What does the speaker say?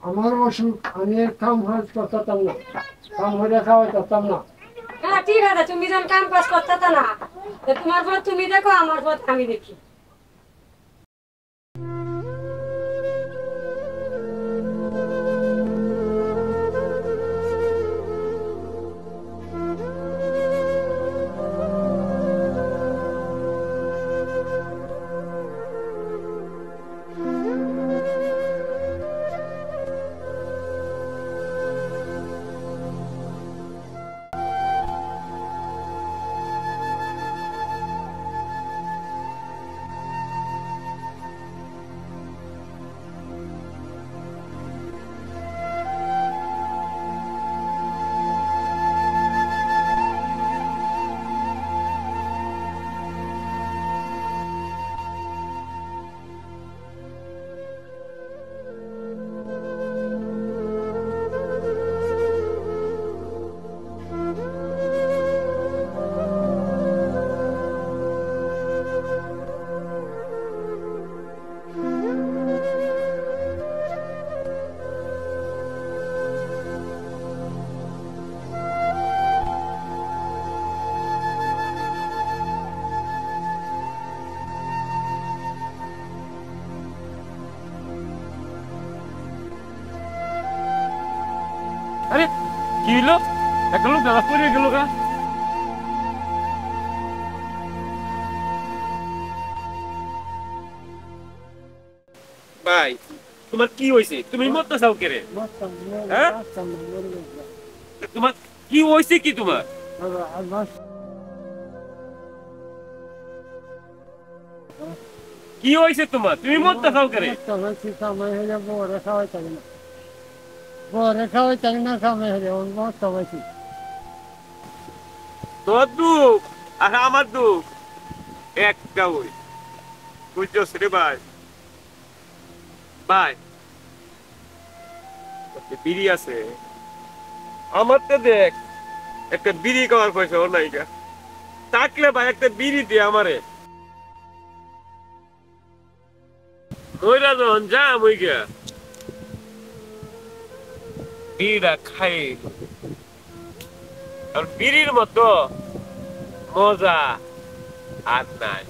আমার অসুখ, আমি আর কাম কাজ করতাম না, কাম হইলে খাওয়াই করতাম না। হ্যাঁ ঠিক আছে, তুমি যখন কাম কাজ করতে না, তোমার পর তুমি দেখো, আমার পর আমি দেখি। আরে কি হলো? একটা লোক দাদা পড়ে গেল গা। ভাই তোমার কি হয়েছে? তুমি মরতে চাও কে রে? হ্যাঁ তোমার কি হয়েছে? কি তোমার কি হয়েছে? তোমার তুমি মরতে চাও কে রে? তোর দুঃখ আর আমার দুঃখ একটা ওই, বুঝছস রে ভাই? ভাই বিড়ি আছে আমার, তো দেখ একটা বিড়ি খাওয়ার পয়সা ওর নাইকা, থাকলে ভাই একটা বিড়ি দিয়ে আমারে ওইরা যখন যাম ওই গা বিড়িটা খাই, আর বিড়ির মতো মজা আর নাই।